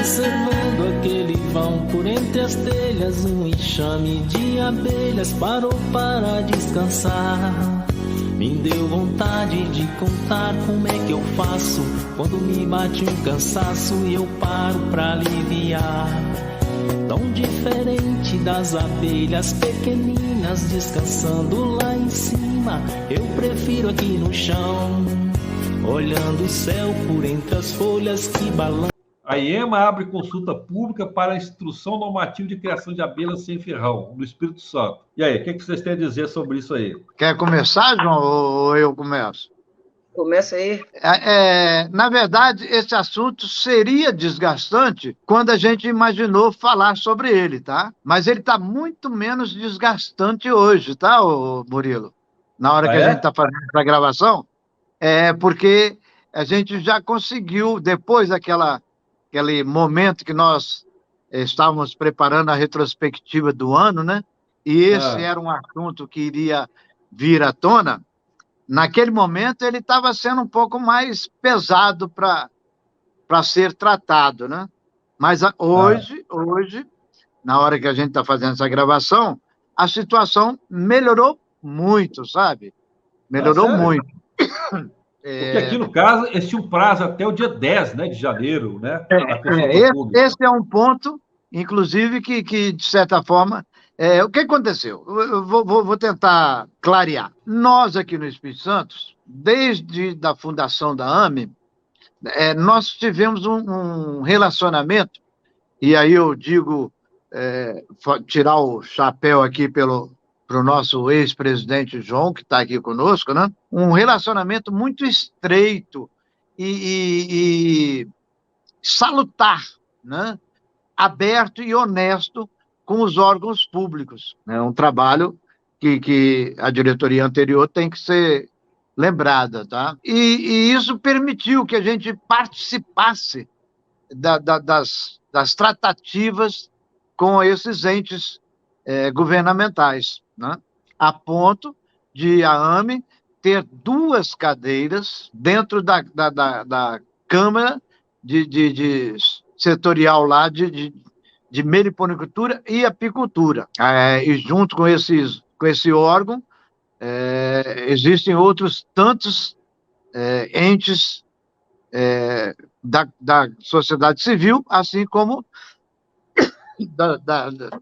observando aquele vão por entre as telhas, um enxame de abelhas parou para descansar. Me deu vontade de contar como é que eu faço quando me bate um cansaço e eu paro pra aliviar. Tão diferente das abelhas pequeninas descansando lá em cima, eu prefiro aqui no chão, olhando o céu por entre as folhas que balançam. A IEMA abre consulta pública para a instrução normativa de criação de abelhas sem ferrão, no Espírito Santo. E aí, o que vocês têm a dizer sobre isso aí? Quer começar, João, ou eu começo? Começa aí. Na verdade, esse assunto seria desgastante quando a gente imaginou falar sobre ele, tá? Mas ele está muito menos desgastante hoje, tá, Murilo? Na hora que a gente está fazendo essa gravação, porque a gente já conseguiu, depois aquele momento que nós estávamos preparando a retrospectiva do ano, né? E esse era um assunto que iria vir à tona. Naquele momento, ele estava sendo um pouco mais pesado para ser tratado, né? Mas hoje, na hora que a gente está fazendo essa gravação, a situação melhorou muito, sabe? Melhorou muito. Porque aqui, no caso, esse tinha um prazo até o dia 10, né, de janeiro, né? Esse é um ponto, inclusive, que de certa forma... o que aconteceu? Eu vou tentar clarear. Nós, aqui no Espírito Santo, desde a fundação da AME, nós tivemos um relacionamento, e aí eu digo, tirar o chapéu aqui para o nosso ex-presidente João, que está aqui conosco, né? Um relacionamento muito estreito e salutar, né? Aberto e honesto com os órgãos públicos. É um trabalho que a diretoria anterior tem que ser lembrada, tá? E isso permitiu que a gente participasse das tratativas com esses entes governamentais, né? A ponto de a AME ter 2 cadeiras dentro da Câmara de setorial lá de meliponicultura e apicultura. E junto com esse órgão, existem outros tantos entes da sociedade civil, assim como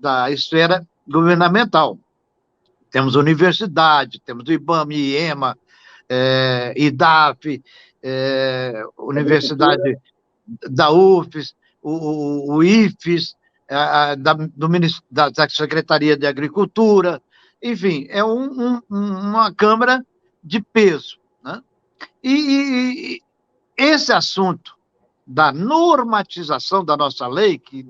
da esfera governamental. Temos universidade, temos o IBAMA, IEMA, IDAF, Universidade da UFES, o IFES, da Secretaria de Agricultura, enfim, é uma Câmara de peso, né? E esse assunto da normatização da nossa lei, que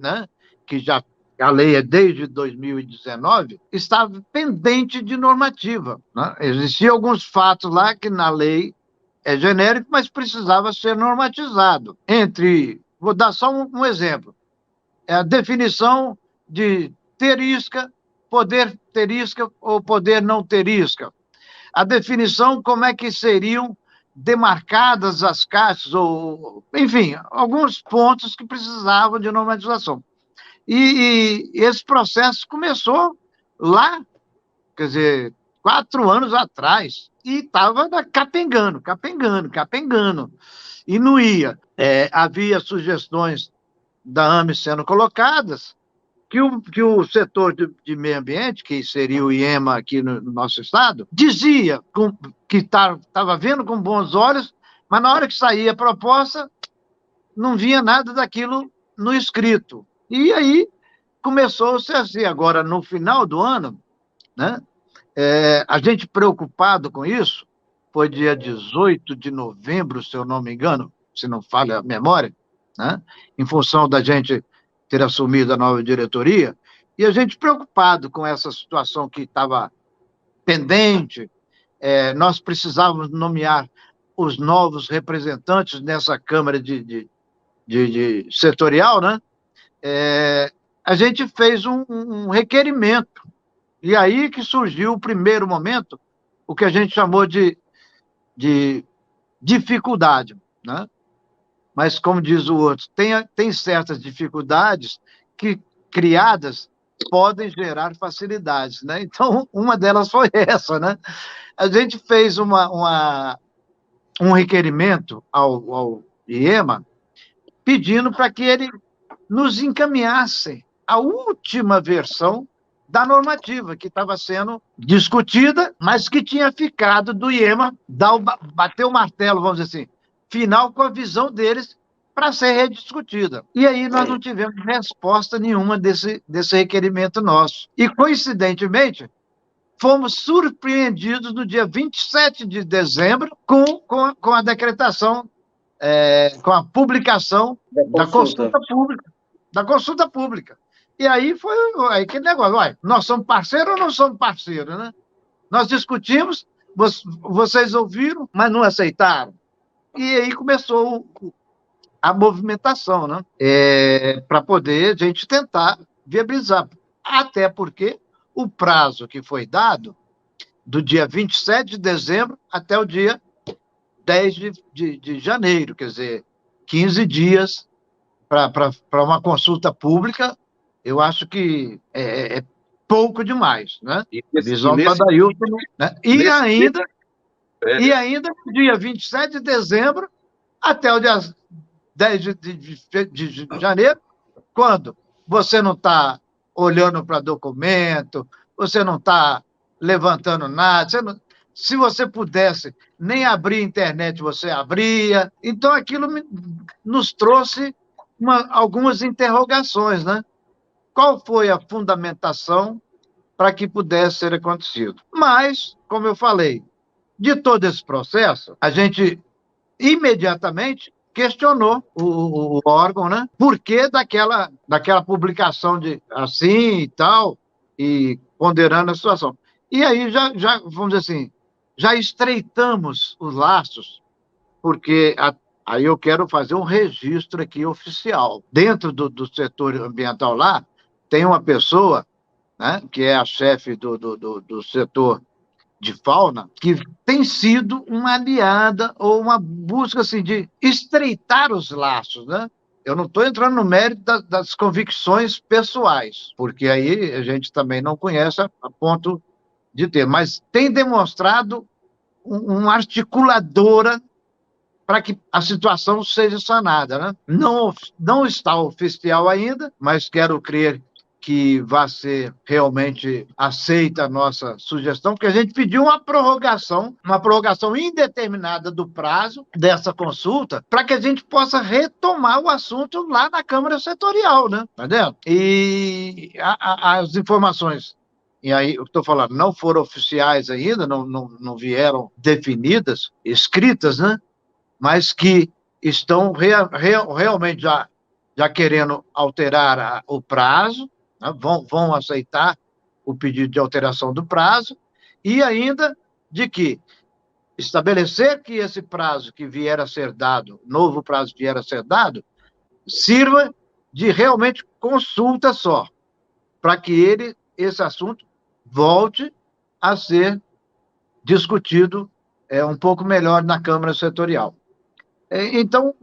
já a lei é desde 2019, estava pendente de normativa, né? Existiam alguns fatos lá que na lei é genérico, mas precisava ser normatizado. Vou dar só um exemplo. A definição de ter isca, poder ter isca ou poder não ter isca. A definição, como é que seriam demarcadas as caixas, enfim, alguns pontos que precisavam de normatização. E esse processo começou lá, quer dizer, 4 anos atrás, e estava capengando, e não ia. Havia sugestões da AME sendo colocadas, que o setor de meio ambiente, que seria o IEMA aqui no nosso estado, dizia que estava vendo com bons olhos, mas na hora que saía a proposta, não via nada daquilo no escrito. E aí começou-se assim, agora no final do ano, né? A gente preocupado com isso, foi dia 18 de novembro, se eu não me engano, se não falha a memória, né? Em função da gente ter assumido a nova diretoria, e a gente preocupado com essa situação que estava pendente, nós precisávamos nomear os novos representantes nessa Câmara de setorial, né? A gente fez um requerimento, e aí que surgiu o primeiro momento, o que a gente chamou de dificuldade, né? mas, como diz o outro, tem certas dificuldades que, criadas, podem gerar facilidades, né? Então, uma delas foi essa, né? A gente fez um requerimento ao IEMA pedindo para que ele nos encaminhasse a última versão da normativa que estava sendo discutida, mas que tinha ficado do IEMA bater o martelo, vamos dizer assim, final com a visão deles para ser rediscutida. E aí nós não tivemos resposta nenhuma desse requerimento nosso. E, coincidentemente, fomos surpreendidos no dia 27 de dezembro com a decretação, com a publicação da consulta pública. Da consulta pública. E aí foi aquele negócio, uai, nós somos parceiros ou não somos parceiros, né? Nós discutimos, vocês ouviram, mas não aceitaram. E aí começou a movimentação, né? Para poder a gente tentar viabilizar. Até porque o prazo que foi dado, do dia 27 de dezembro até o dia 10 de janeiro, quer dizer, 15 dias para uma consulta pública, eu acho que é pouco demais, né? Visão para Dailton, né? E ainda no dia 27 de dezembro até o dia 10 de janeiro, quando você não está olhando para documento, você não está levantando nada, se você pudesse nem abrir a internet, você abria. Então, aquilo nos trouxe algumas interrogações, né? Qual foi a fundamentação para que pudesse ser acontecido? Mas, como eu falei, de todo esse processo, a gente imediatamente questionou o órgão, né? Por que daquela publicação de assim e tal, e ponderando a situação. E aí já vamos dizer assim, já estreitamos os laços, porque aí eu quero fazer um registro aqui oficial. Dentro do setor ambiental lá, tem uma pessoa, né, que é a chefe do setor de fauna, que tem sido uma aliada ou uma busca assim, de estreitar os laços, né? Eu não estou entrando no mérito das convicções pessoais, porque aí a gente também não conhece a ponto de ter, mas tem demonstrado uma articuladora para que a situação seja sanada, né? Não está oficial ainda, mas quero crer que vai ser realmente aceita a nossa sugestão, porque a gente pediu uma prorrogação indeterminada do prazo dessa consulta, para que a gente possa retomar o assunto lá na Câmara Setorial, né? Tá entendendo? E as informações, e aí eu estou falando, não foram oficiais ainda, não vieram definidas, escritas, né? Mas que estão realmente já querendo alterar o prazo, né? Vão aceitar o pedido de alteração do prazo, e ainda de que estabelecer que esse prazo que vier a ser dado, novo prazo que vier a ser dado, sirva de realmente consulta só, para que esse assunto volte a ser discutido um pouco melhor na Câmara Setorial. Então,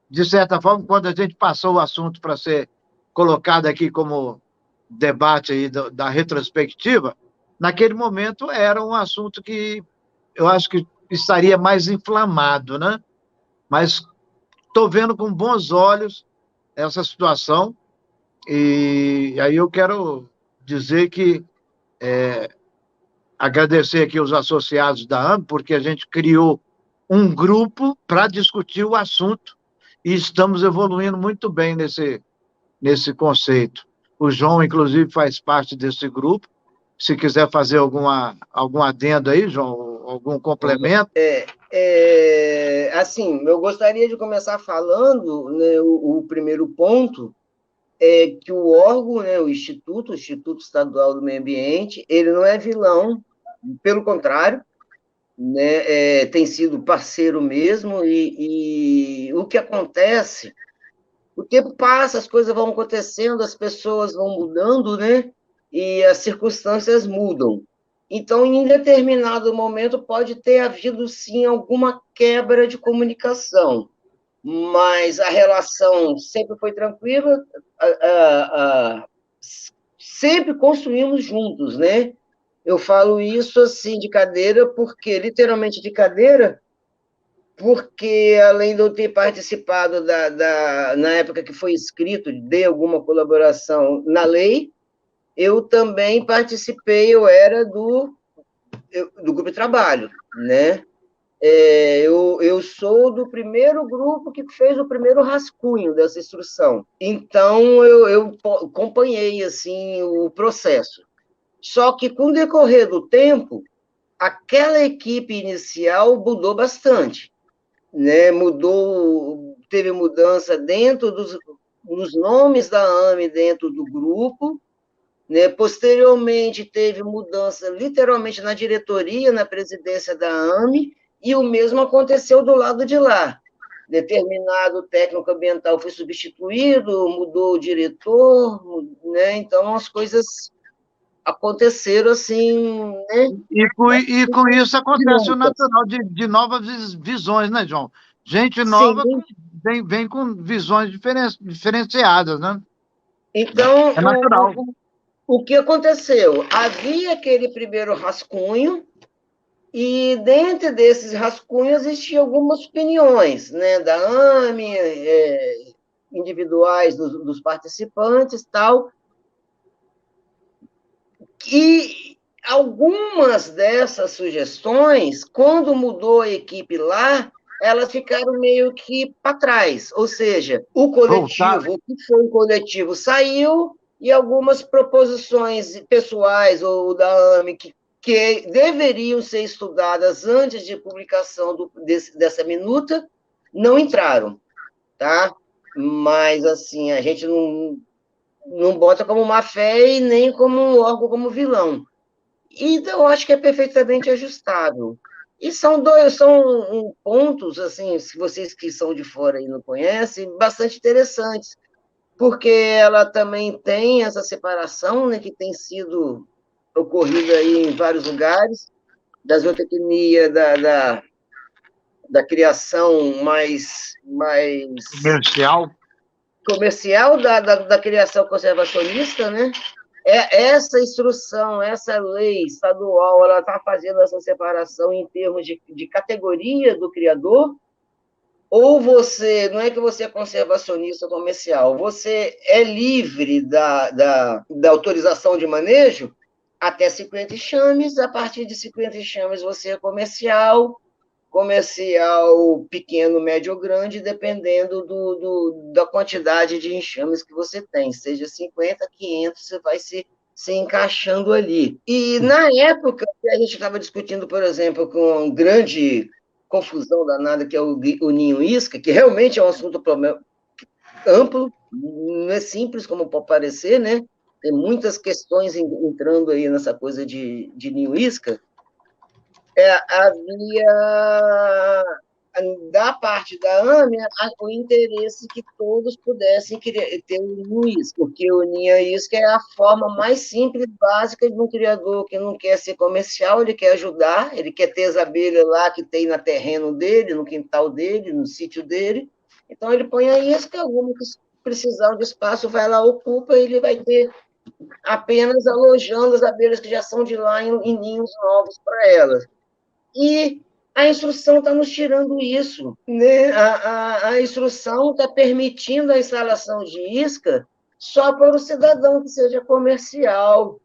de certa forma, quando a gente passou o assunto para ser colocado aqui como debate aí da retrospectiva, naquele momento era um assunto que eu acho que estaria mais inflamado, né? Mas estou vendo com bons olhos essa situação, e aí eu quero dizer que agradecer aqui os associados da AMB, porque a gente criou um grupo para discutir o assunto e estamos evoluindo muito bem nesse conceito. O João, inclusive, faz parte desse grupo. Se quiser fazer algum adendo aí, João, algum complemento. Assim, eu gostaria de começar falando, né, o primeiro ponto é que o órgão, né, o Instituto Estadual do Meio Ambiente, ele não é vilão, pelo contrário, né, tem sido parceiro mesmo, e o que acontece, o tempo passa, as coisas vão acontecendo, as pessoas vão mudando, né, e as circunstâncias mudam. Então, em determinado momento, pode ter havido, sim, alguma quebra de comunicação. mas a relação sempre foi tranquila, sempre construímos juntos, né? Eu falo isso assim de cadeira, porque, literalmente de cadeira, porque além de eu ter participado na época que foi escrito, de alguma colaboração na lei, eu também participei, eu era do grupo de trabalho, né? Eu sou do primeiro grupo que fez o primeiro rascunho dessa instrução. Então, eu acompanhei assim, o processo. Só que, com o decorrer do tempo, aquela equipe inicial mudou bastante, né? Teve mudança dentro dos nomes da AME dentro do grupo, né? Posteriormente, teve mudança literalmente na diretoria, na presidência da AME, e o mesmo aconteceu do lado de lá. Determinado técnico ambiental foi substituído, mudou o diretor, né? Então, as coisas aconteceram assim, né? E com isso acontece o natural de novas visões, né, João? Gente nova vem com visões diferenciadas, né? Então, é natural. O que aconteceu? Havia aquele primeiro rascunho, e dentro desses rascunhos existiam algumas opiniões, né, da AME, individuais dos participantes, tal. E algumas dessas sugestões, quando mudou a equipe lá, elas ficaram meio que para trás. Ou seja, o coletivo, o que foi o coletivo, saiu, e algumas proposições pessoais ou da AME que deveriam ser estudadas antes de publicação dessa minuta, não entraram, tá? Mas, assim, a gente não bota como má fé e nem como um órgão como vilão. Então, eu acho que é perfeitamente ajustável. E são pontos, assim, se vocês que são de fora e não conhecem, bastante interessantes, porque ela também tem essa separação, né, que tem sido ocorrida aí em vários lugares, da zootecnia, da criação mais comercial da criação conservacionista, né? Essa instrução, essa lei estadual, ela está fazendo essa separação em termos de categoria do criador, ou você, não é que você é conservacionista comercial, você é livre da autorização de manejo até 50 enxames, a partir de 50 enxames você é comercial pequeno, médio ou grande, dependendo da quantidade de enxames que você tem, seja 50, 500, você vai se encaixando ali. E, na época, a gente estava discutindo, por exemplo, com uma grande confusão danada, que é o ninho isca, que realmente é um assunto amplo, não é simples como pode parecer, né? Tem muitas questões entrando aí nessa coisa de ninho isca. Havia, da parte da AME, o interesse que todos pudessem ter o ninho isca, porque o ninho isca é a forma mais simples, básica de um criador que não quer ser comercial, ele quer ajudar, ele quer ter as abelhas lá que tem no terreno dele, no quintal dele, no sítio dele, então ele põe a isca, alguma que precisar de espaço vai lá, ocupa, ele vai ter apenas alojando as abelhas que já são de lá em ninhos novos para elas. E a instrução está nos tirando isso, né? A instrução está permitindo a instalação de isca só para o cidadão que seja comercial,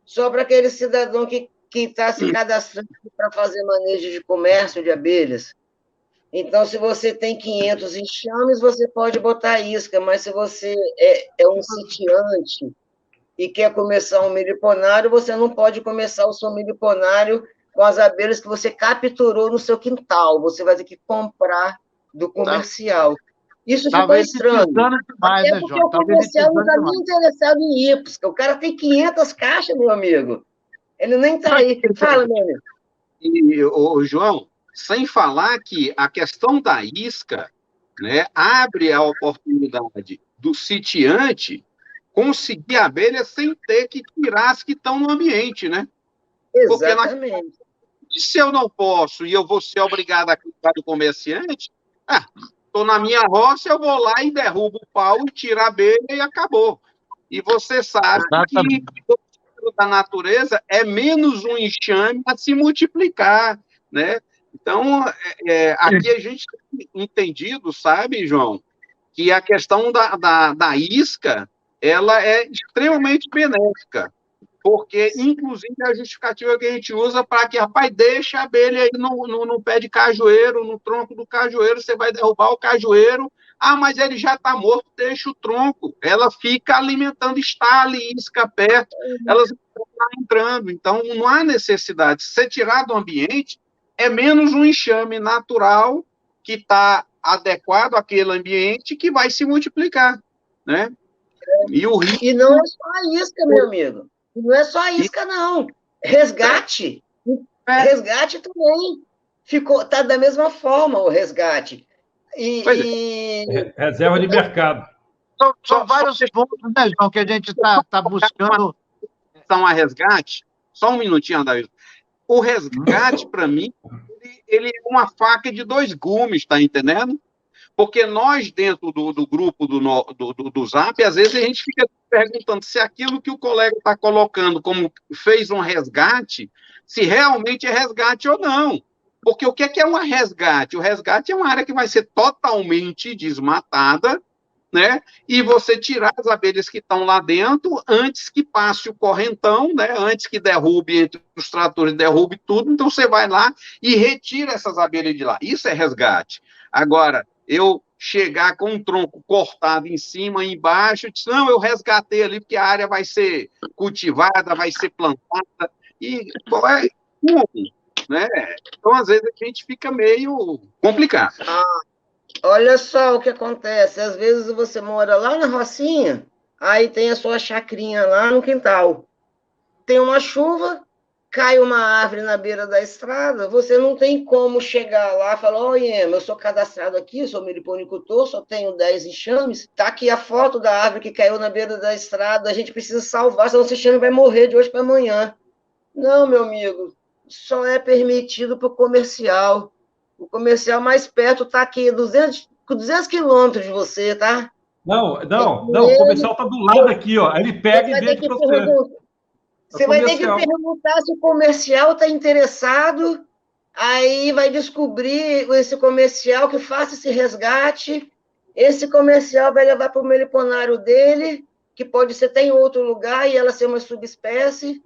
só para aquele cidadão que está se cadastrando para fazer manejo de comércio de abelhas. Então, se você tem 500 enxames, você pode botar isca, mas se você é um sitiante e quer começar um meliponário, você não pode começar o seu meliponário com as abelhas que você capturou no seu quintal. Você vai ter que comprar do comercial. Isso ficou estranho. Até porque o comercial não está nem interessado em ir, porque o cara tem 500 caixas, meu amigo. Ele nem está aí. Fala, meu amigo. E, João, sem falar que a questão da isca, né, abre a oportunidade do sitiante conseguir abelhas sem ter que tirar as que estão no ambiente, né? Exatamente. Porque se eu não posso e eu vou ser obrigado a cuidar do comerciante, Estou na minha roça, eu vou lá e derrubo o pau, tiro a abelha e acabou. E você sabe Exatamente. que o ciclo da natureza é menos um enxame a se multiplicar, né? Então, aqui a gente tem entendido, sabe, João, que a questão da isca, ela é extremamente benéfica, porque, inclusive, é a justificativa que a gente usa para que, rapaz, deixa a abelha aí no pé de cajueiro, no tronco do cajueiro, você vai derrubar o cajueiro, mas ele já está morto, deixa o tronco. Ela fica alimentando, está ali, isca perto, elas estão entrando. Então, não há necessidade. Se você tirar do ambiente, é menos um enxame natural que está adequado àquele ambiente que vai se multiplicar, né? E o risco... E não é só a isca, meu amigo. Não é só a isca, não. Resgate. Resgate também. Tá da mesma forma o resgate. Reserva de mercado. São vários pontos, né, João, que a gente está buscando. Então, a resgate, só um minutinho, Adair. O resgate, para mim, ele é uma faca de dois gumes, tá entendendo? Porque nós, dentro do grupo do Zap, às vezes a gente fica perguntando se aquilo que o colega está colocando como fez um resgate, se realmente é resgate ou não. Porque o que é um resgate? O resgate é uma área que vai ser totalmente desmatada, né? E você tirar as abelhas que estão lá dentro antes que passe o correntão, né? Antes que derrube, entre os tratores, derrube tudo. Então, você vai lá e retira essas abelhas de lá. Isso é resgate. Agora, eu chegar com um tronco cortado em cima e embaixo, eu disse, não, eu resgatei ali porque a área vai ser cultivada, vai ser plantada, e é comum, né? Então, às vezes, a gente fica meio complicado. Olha só o que acontece, às vezes você mora lá na rocinha, aí tem a sua chacrinha lá no quintal, tem uma chuva, cai uma árvore na beira da estrada, você não tem como chegar lá e falar, eu sou cadastrado aqui, sou meliponicultor, só tenho 10 enxames, tá aqui a foto da árvore que caiu na beira da estrada, a gente precisa salvar, senão esse enxame vai morrer de hoje para amanhã. Não, meu amigo, só é permitido para o comercial. O comercial mais perto está aqui, 200 quilômetros de você, tá? Não, o comercial está do lado aqui, ó. Aí ele pega e deixa para você. Você vai ter que perguntar se o comercial está interessado, aí vai descobrir esse comercial que faça esse resgate, esse comercial vai levar para o meliponário dele, que pode ser até em outro lugar, e ela ser uma subespécie,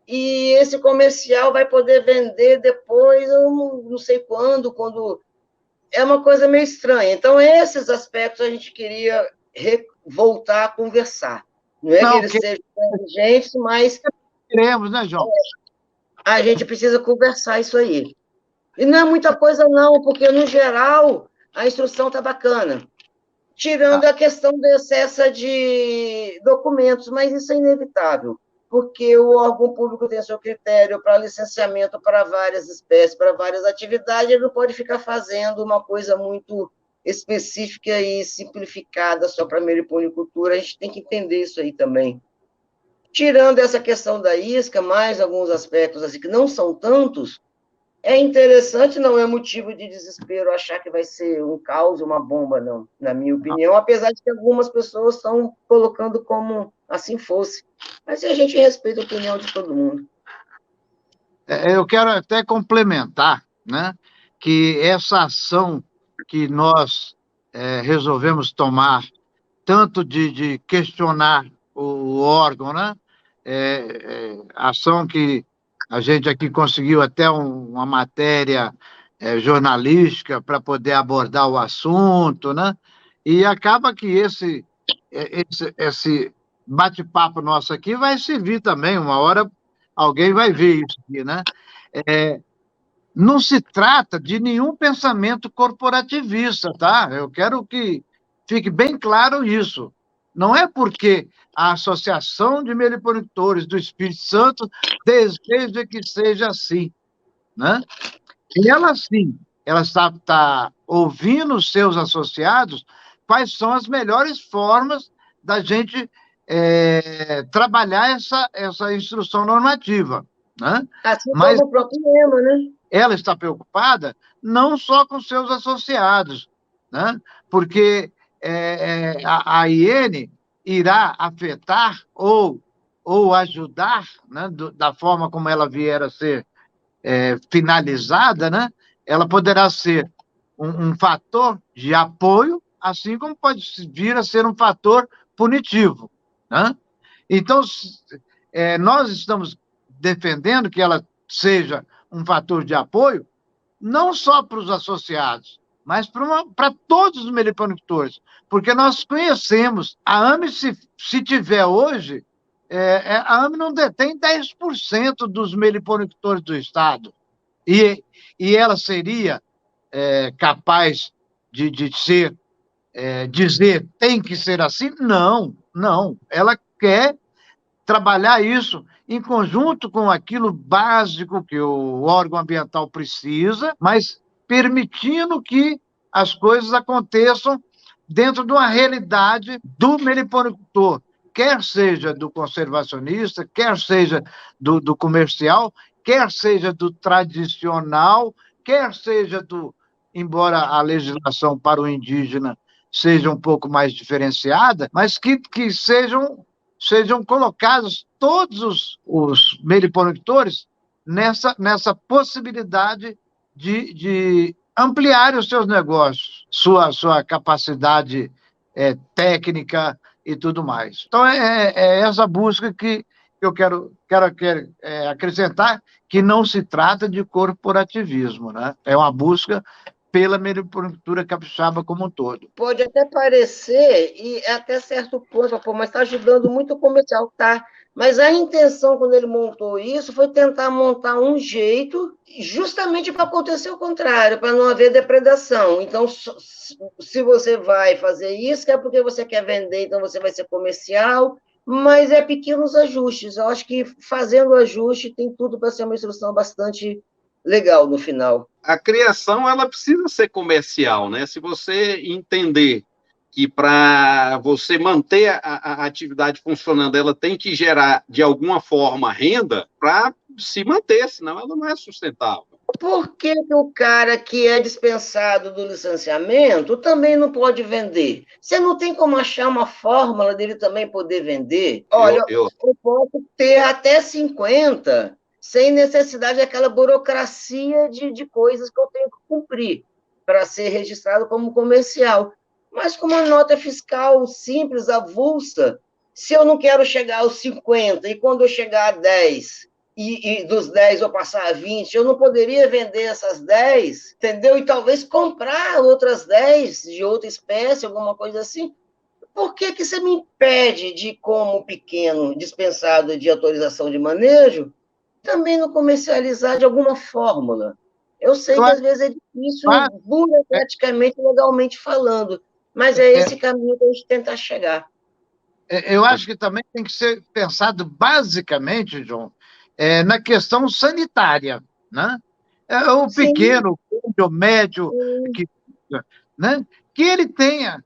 e esse comercial vai poder vender depois, eu não sei quando... É uma coisa meio estranha. Então, esses aspectos a gente queria voltar a conversar. Não é que eles sejam inteligentes, mas... Queremos, né, João? A gente precisa conversar isso aí. E não é muita coisa, não, porque, no geral, a instrução está bacana. Tirando a questão do excesso de documentos, mas isso é inevitável, porque o órgão público tem seu critério para licenciamento para várias espécies, para várias atividades, ele não pode ficar fazendo uma coisa muito específica e simplificada só para a meliponicultura, a gente tem que entender isso aí também. Tirando essa questão da isca, mais alguns aspectos assim, que não são tantos, é interessante, não é motivo de desespero achar que vai ser um caos, uma bomba, não, na minha opinião, apesar de que algumas pessoas estão colocando como assim fosse. Mas a gente respeita a opinião de todo mundo. Eu quero até complementar, né, que essa ação que nós resolvemos tomar, tanto de questionar o órgão, né, ação que a gente aqui conseguiu até uma matéria jornalística para poder abordar o assunto, né, e acaba que esse bate-papo nosso aqui vai servir também, uma hora alguém vai ver isso aqui, né? Não se trata de nenhum pensamento corporativista, tá? Eu quero que fique bem claro isso. Não é porque a Associação de Meliponicultores do Espírito Santo deseja que seja assim, né? E ela, sim, ela está ouvindo os seus associados quais são as melhores formas da gente trabalhar essa instrução normativa, né? Assim como o próprio EMA, né? Ela está preocupada não só com seus associados, né? Porque a IN irá afetar ou ajudar, né, da forma como ela vier a ser finalizada, né? Ela poderá ser um fator de apoio, assim como pode vir a ser um fator punitivo, né? Então, nós estamos defendendo que ela seja um fator de apoio, não só para os associados, mas para todos os meliponicultores, porque nós conhecemos, a AME, se tiver hoje, a AME não detém 10% dos meliponicultores do Estado, e ela seria capaz de dizer tem que ser assim? Não, não. Ela quer trabalhar isso em conjunto com aquilo básico que o órgão ambiental precisa, mas permitindo que as coisas aconteçam dentro de uma realidade do meliponicultor, quer seja do conservacionista, quer seja do comercial, quer seja do tradicional, quer seja embora a legislação para o indígena seja um pouco mais diferenciada, mas que sejam colocados todos os meliponicultores nessa possibilidade de ampliar os seus negócios, sua capacidade técnica e tudo mais. Então, é essa busca que eu quero acrescentar, que não se trata de corporativismo, né? É uma busca pela meliponicultura capixaba como um todo. Pode até parecer, e até certo ponto, mas está ajudando muito o comercial, tá? Mas a intenção, quando ele montou isso, foi tentar montar um jeito justamente para acontecer o contrário, para não haver depredação. Então, se você vai fazer isso, é porque você quer vender, então você vai ser comercial, mas é pequenos ajustes. Eu acho que fazendo o ajuste tem tudo para ser uma instrução bastante legal no final. A criação, ela precisa ser comercial, né? Se você entender que para você manter a atividade funcionando, ela tem que gerar, de alguma forma, renda para se manter, senão ela não é sustentável. Por que o cara que é dispensado do licenciamento também não pode vender? Você não tem como achar uma fórmula dele também poder vender? Olha, eu posso ter até 50, sem necessidade daquela burocracia de coisas que eu tenho que cumprir para ser registrado como comercial. Mas com uma nota fiscal simples, avulsa, se eu não quero chegar aos 50, e quando eu chegar a 10, e dos 10 eu passar a 20, eu não poderia vender essas 10, entendeu? E talvez comprar outras 10 de outra espécie, alguma coisa assim. Por que você me impede de, como pequeno dispensado de autorização de manejo, também não comercializar de alguma fórmula? Eu sei que às vezes é difícil, burocraticamente, legalmente falando, mas é esse caminho que a gente tenta chegar. Eu acho que também tem que ser pensado basicamente, João, na questão sanitária, né? O pequeno, o médio, né? Que ele tenha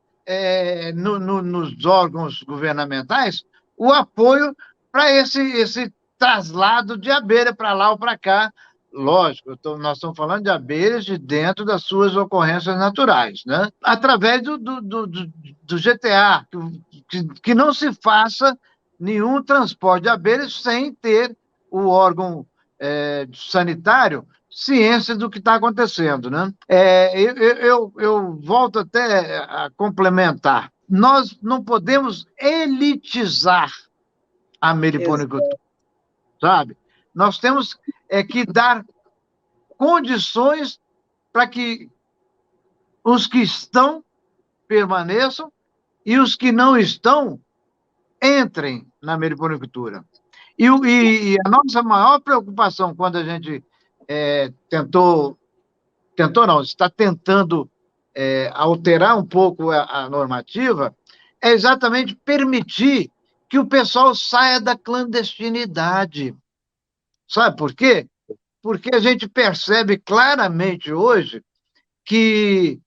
nos órgãos governamentais o apoio para esse traslado de abelha para lá ou para cá. Lógico, nós estamos falando de abelhas de dentro das suas ocorrências naturais, né? Através do GTA, que não se faça nenhum transporte de abelhas sem ter o órgão sanitário ciência do que está acontecendo, né? Eu volto até a complementar. Nós não podemos elitizar a meliponicultura, sabe? Nós temos que dar condições para que os que estão permaneçam e os que não estão entrem na meliponicultura. E a nossa maior preocupação quando a gente está tentando alterar um pouco a normativa, é exatamente permitir que o pessoal saia da clandestinidade. Sabe por quê? Porque a gente percebe claramente hoje que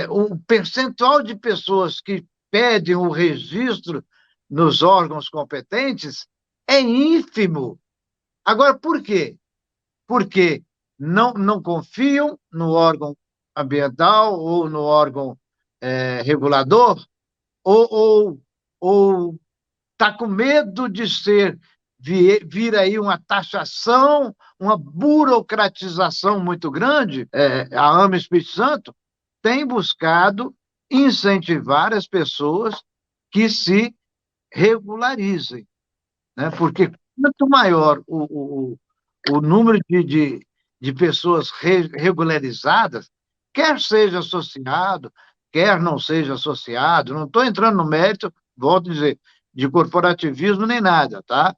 o percentual de pessoas que pedem o registro nos órgãos competentes é ínfimo. Agora, por quê? Porque não confiam no órgão ambiental ou no órgão regulador, ou está com medo de vir aí uma taxação, uma burocratização muito grande. A AMA Espírito Santo tem buscado incentivar as pessoas que se regularizem, né? Porque quanto maior o número de pessoas regularizadas, quer seja associado, quer não seja associado, não estou entrando no mérito, volto a dizer, de corporativismo nem nada, tá?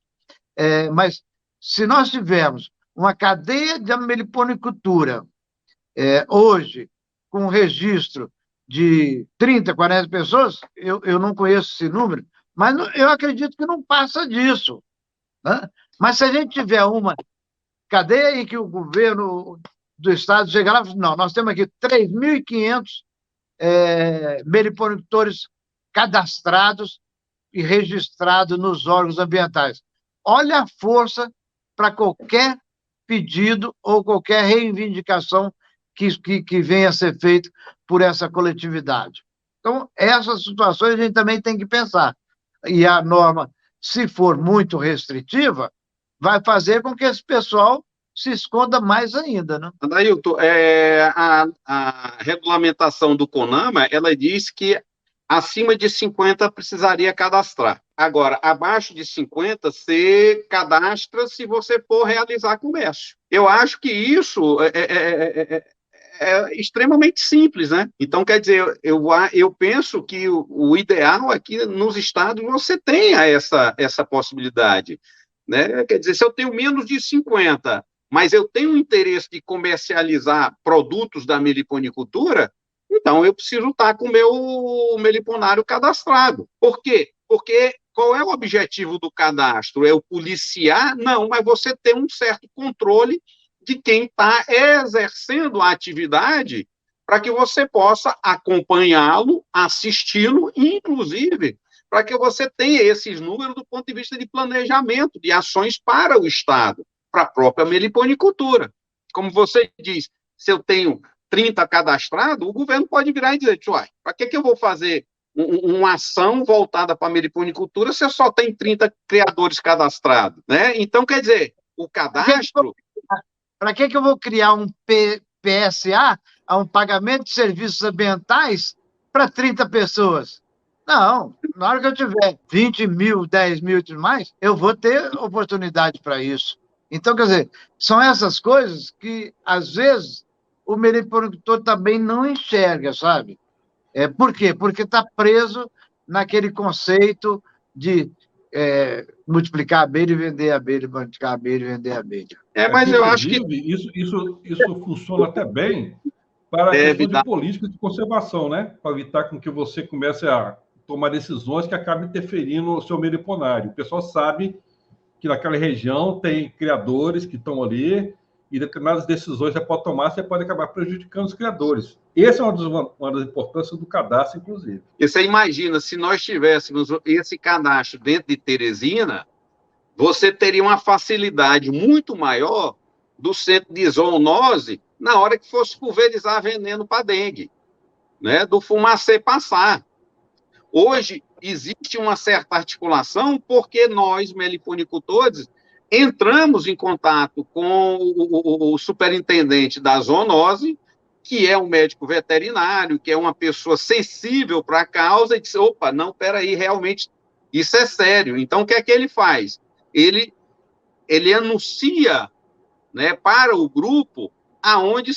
Mas se nós tivermos uma cadeia de meliponicultura hoje, com um registro de 30, 40 pessoas, eu não conheço esse número, mas eu acredito que não passa disso, né? Mas se a gente tiver uma cadeia em que o governo do Estado chegar lá e falar, não, nós temos aqui 3.500 meliponicultores cadastrados e registrados nos órgãos ambientais. Olha a força para qualquer pedido ou qualquer reivindicação que venha a ser feita por essa coletividade. Então, essas situações a gente também tem que pensar. E a norma, se for muito restritiva, vai fazer com que esse pessoal se esconda mais ainda, né? Adailton, a regulamentação do CONAMA, ela diz que acima de 50 precisaria cadastrar. Agora, abaixo de 50, você cadastra se você for realizar comércio. Eu acho que isso é extremamente simples, né? Então, quer dizer, eu penso que o ideal aqui nos estados você tenha essa possibilidade, né? Quer dizer, se eu tenho menos de 50, mas eu tenho interesse de comercializar produtos da meliponicultura, então eu preciso estar com o meu meliponário cadastrado. Por quê? Porque qual é o objetivo do cadastro? É o policiar? Não, mas você ter um certo controle de quem está exercendo a atividade para que você possa acompanhá-lo, assisti-lo, inclusive para que você tenha esses números do ponto de vista de planejamento, de ações para o Estado, para a própria meliponicultura. Como você diz, se eu tenho 30 cadastrados, o governo pode virar e dizer, para que eu vou fazer uma ação voltada para a meliponicultura se eu só tenho 30 criadores cadastrados, né? Então, quer dizer, o cadastro... Para que eu vou criar um PSA, um pagamento de serviços ambientais, para 30 pessoas? Não, na hora que eu tiver 20 mil, 10 mil e tudo mais, eu vou ter oportunidade para isso. Então, quer dizer, são essas coisas que, às vezes, o meliponicultor também não enxerga, sabe? Por quê? Porque está preso naquele conceito de multiplicar a abelha e vender a abelha, multiplicar a abelha e vender a abelha. Mas eu acho que... Isso funciona até bem para a questão de política de conservação, né? Para evitar com que você comece a tomar decisões que acabem interferindo no seu meliponário. O pessoal sabe que naquela região tem criadores que estão ali e determinadas decisões você pode tomar, você pode acabar prejudicando os criadores. Essa é uma das importâncias do cadastro, inclusive. E você imagina, se nós tivéssemos esse cadastro dentro de Teresina, você teria uma facilidade muito maior do centro de zoonose na hora que fosse pulverizar veneno para dengue, né? Do fumacê passar. Hoje, existe uma certa articulação porque nós, meliponicultores, entramos em contato com o superintendente da zoonose, que é um médico veterinário, que é uma pessoa sensível para a causa, e disse, opa, não, peraí, realmente, isso é sério. Então, o que é que ele faz? Ele anuncia, né, para o grupo aonde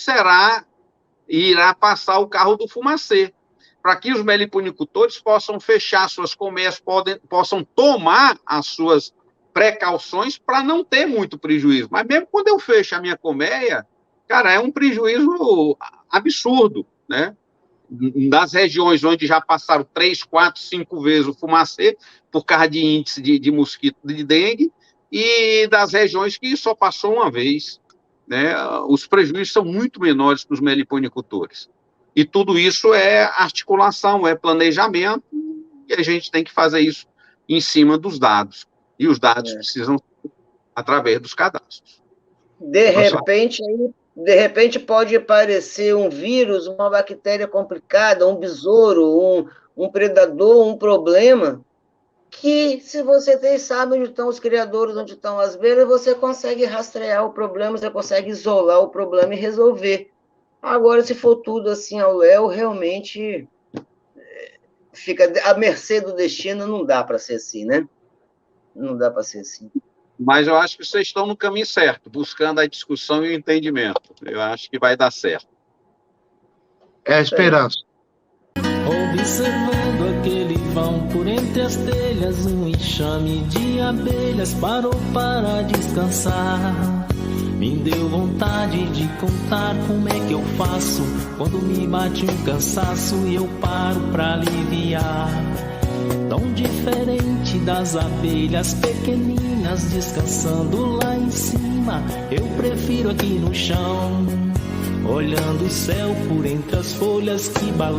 irá passar o carro do fumacê, para que os meliponicultores possam fechar suas colmeias, possam tomar as suas precauções para não ter muito prejuízo. Mas mesmo quando eu fecho a minha colmeia, cara, é um prejuízo absurdo, né? Das regiões onde já passaram 3, 4, 5 vezes o fumacê, por causa de índice de mosquito de dengue, e das regiões que só passou uma vez, né? Os prejuízos são muito menores para os meliponicultores. E tudo isso é articulação, é planejamento, e a gente tem que fazer isso em cima dos dados. E os dados precisam através dos cadastros. De repente, De repente pode aparecer um vírus, uma bactéria complicada, um besouro, um predador, um problema, que se você sabe onde estão os criadores, onde estão as abelhas, você consegue rastrear o problema, você consegue isolar o problema e resolver. Agora, se for tudo assim ao léu, realmente fica à mercê do destino, não dá para ser assim, né? Não dá para ser assim. Mas eu acho que vocês estão no caminho certo, buscando a discussão e o entendimento. Eu acho que vai dar certo. É a esperança. Observando aquele vão por entre as telhas, um enxame de abelhas parou para descansar. Me deu vontade de contar como é que eu faço quando me bate um cansaço e eu paro pra aliviar. Tão diferente das abelhas pequeninas descansando lá em cima, eu prefiro aqui no chão, olhando o céu por entre as folhas que balançam.